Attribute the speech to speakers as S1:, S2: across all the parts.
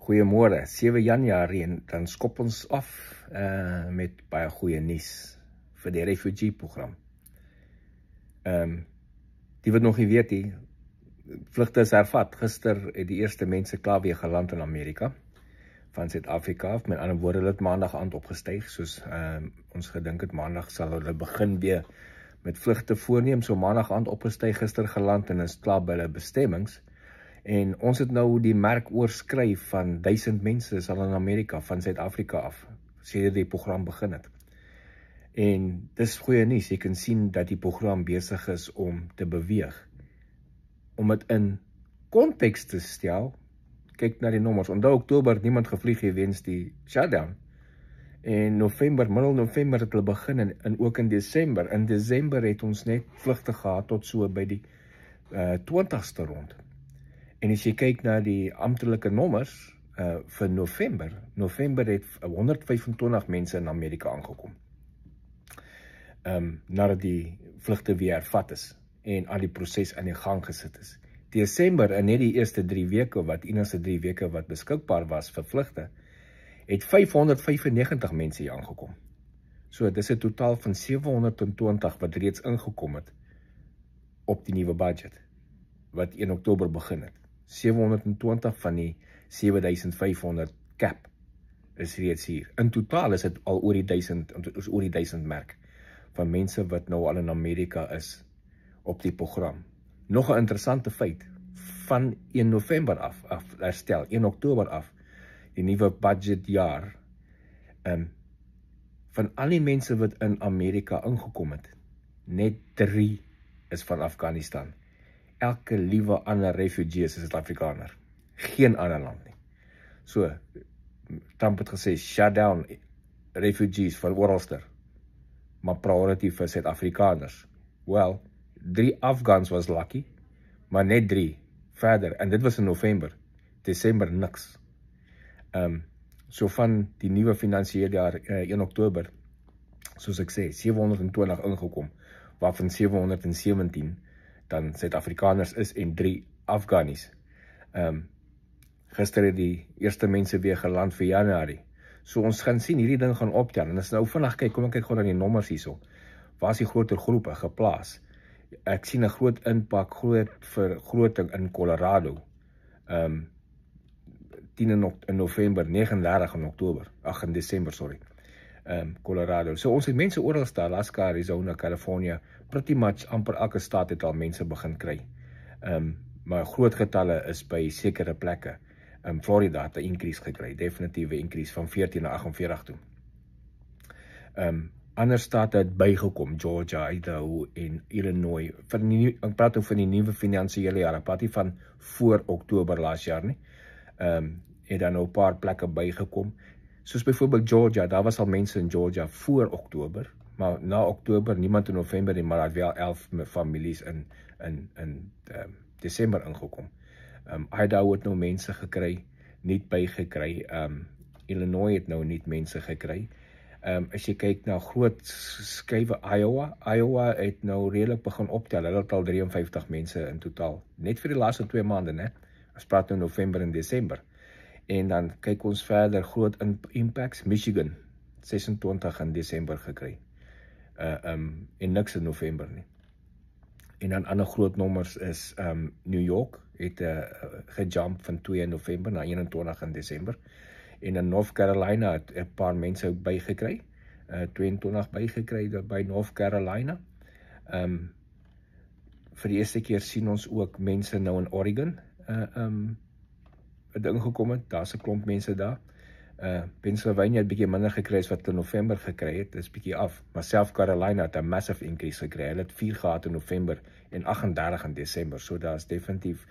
S1: Goeiemôre, 7 Januarie en dan skop ons af met baie goeie nuus vir die refugee program. Die wat nog nie weet nie, vlugte is hervat. Gister het die eerste mense klaar weer geland in Amerika van Suid-Afrika af. Met ander woorde, hulle het maandag aand opgestyg, soos ons gedink het maandag sal hulle begin weer met vlugte voorneem. So maandag aand opgestyg, gister geland en is klaar by hulle bestemmings. En ons het nou die merk oorskryf van 1000 mense is al in Amerika, van Suid-Afrika af, sedert die program begin het. En dis goeie nuus, jy kan sien dat die program besig is om te beweeg. Om het in konteks te stel, kyk na die nommers, onthou Oktober niemand gevlieg het weens die shutdown. En November, middel November het hulle begin en ook in Desember. In Desember het ons net vlugte gehad tot so by die 20ste rond. En as jy kyk na die amptelike nommers vir November het 125 mense in Amerika aangekom. Nadat die vlugte weer hervat is en al die proses aan die gang gesit is. Desember, in net die eerste 3 weke, enigste 3 weke wat beskikbaar was vir vlugte, het 595 mense hier aangekom. So, dis 'n totaal van 720 wat reeds ingekom het op die nuwe budget, wat 1 Oktober begin het. 720 van die 7500 cap is reeds hier. In totaal is dit al oor die 1000 merk van mense wat nou al in Amerika is op die program. Nog 'n interessante feit, van 1 November af herstel, 1 Oktober af, die nuwe budgetjaar, van al die mense wat in Amerika ingekom het, net 3 is van Afghanistan. Elke liewe ander refugee is 'n Suid-Afrikaner. Geen ander land nie. So, Trump het gesê, shut down refugees van oralster, maar priority vir Suid-Afrikaners. Well, 3 Afghans was lucky, maar net 3 verder, en dit was in November, Desember niks. So van die nuwe finansiële jaar 1 Oktober, soos ek sê, 720 ingekom, waarvan 717 dan Suid-Afrikaners is en 3 Afghanis. Gister het die eerste mense weer geland vir Januarie. So ons gaan sien, hierdie ding gaan optel. En as nou vinnig kyk, kom ek kyk gewoon na die nommers hierso. Waar is die groter groepe geplaas? Ek sien 'n groot impak, groot vergroting in Colorado. 10 in November, 39 in Oktober, in Desember, sorry. Colorado. So ons het mense oral staan, Alaska, Arizona, California, pretty much amper elke staat het al mense begin kry. Maar groot getalle is by sekere plekke. Florida het 'n increase gekry, definitiewe increase van 14 na 48 toe. Ander state het bygekom, Georgia, Idaho en Illinois. Ek praat oor van die nuwe finansiële jaar, ek praat nie van voor Oktober laas jaar nie. Het dan nou 'n paar plekke bygekom. Soos byvoorbeeld Georgia, daar was al mense in Georgia voor Oktober, maar na Oktober, niemand in November nie, maar daar het wel 11 families in Desember ingekom. Idaho het nou mense gekry, nie bygekry. Illinois het nou nie mense gekry. As jy kyk na groot skuwe, Iowa het nou redelik begin optel, hulle het al 53 mense in totaal, net vir die laaste 2 maande, né? Ons praat nou November en Desember. En dan kyk ons verder, groot impacts, Michigan, 26 in Desember gekry. En niks in November nie. En dan ander groot nommers is New York, het gejump van 2 in November na 21 in Desember. En in North Carolina het 'n paar mense bygekry, 22 bygekry by North Carolina. Vir die eerste keer sien ons ook mense nou in Oregon, ding gekom het, daar's 'n klomp mense daar. Pennsylvania het bietjie minder gekry as wat in November gekry het, dis bietjie af, maar South Carolina het 'n massive increase gekry, hulle het 4 gehad in November en 38 in Desember, so daar's definitief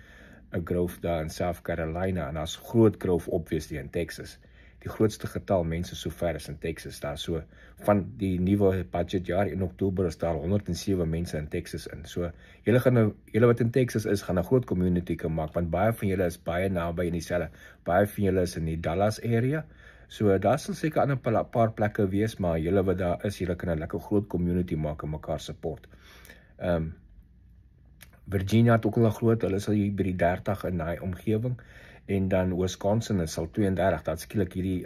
S1: 'n growth daar in South Carolina, en daar's groot growth obviously in Texas. Die grootste getal mense sover is in Texas daar, so van die nuwe budgetjaar in Oktober is daar 107 mense in Texas in, so julle wat in Texas is, gaan 'n groot community kan maak, want baie van julle is baie naby in dieselfde, baie van julle is in die Dallas area, so daar sal seker ander paar plekke wees, maar julle wat daar is, julle kan 'n lekker groot community maak en mekaar support. Virginia het ook al groot, hulle is al hier by die 30 in daai omgewing, En dan Wisconsin is al 32, dat skielik hierdie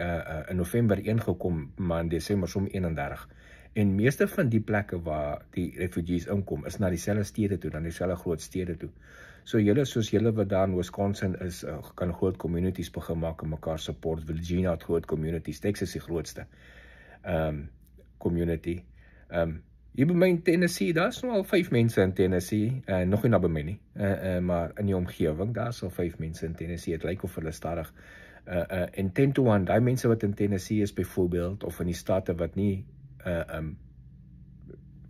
S1: in November 1 gekom, maar in Desember som 31. En meeste van die plekke waar die refugees inkom, is na dieselfde stede toe, na dieselfde groot stede toe. So julle, soos julle wat daar in Wisconsin is, kan groot communities begin maak en mekaar support. Virginia het groot communities, Texas is die grootste community. Hier by my in Tennessee, daar is nou al 5 mense in Tennessee, nog nie na by my nie, maar in die omgewing, daar is al 5 mense in Tennessee, het lyk of hulle stadig. En 10 to 1, die mense wat in Tennessee is byvoorbeeld, of in die state wat nie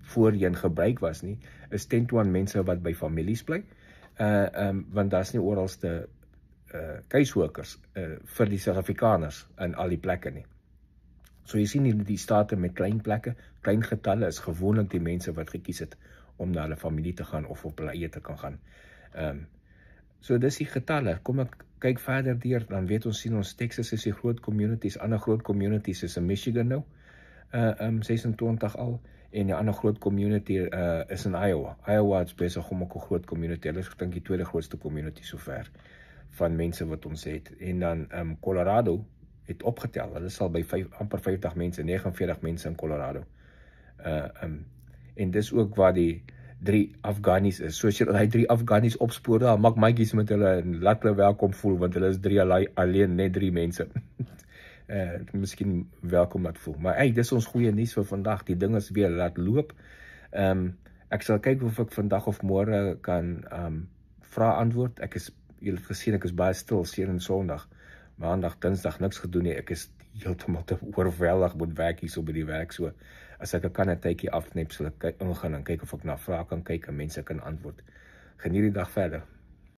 S1: voorheen gebruik was nie, is 10 to 1 mense wat by families bly, want daar is nie oralste caseworkers vir die Suid-Afrikaners in al die plekke nie. So jy sien die state met klein plekke, klein getalle is gewoonlik die mense wat gekies het om na hulle familie te gaan of op hulle eie te kan gaan. So dis die getalle, kom ek kyk verder deur, dan weet ons sien ons Texas is die groot communities, ander groot communities is in Michigan nou, 26 al, en die ander groot community is in Iowa. Iowa is besig om ook 'n groot community, hulle is dink die tweede grootste community sover van mense wat ons het. En dan Colorado het opgetel, hulle is al by amper 50 mense, 49 mense in Colorado. En dis ook waar die 3 Afghanis is. Soos jy die 3 Afghanis opspoor, daar maak maatjies met hulle en laat hulle welkom voel, want hulle is 3 alleen, net 3 mense. Miskien welkom laat voel. Maar hey, dis ons goeie nuus vir vandag. Die ding is weer laat loop. Ek sal kyk of ek vandag of môre kan vra antwoord. Julle het gesien, ek is baie stil, seën en Sondag. Maandag, Dinsdag niks gedoen nie. Ek is heeltemal te oorweldig met werk hier so by die werk. So as ek kan 'n tydjie afknip, sal ek ingaan en kyk of ek na vrae kan kyk en mense kan antwoord. Geniet die dag verder.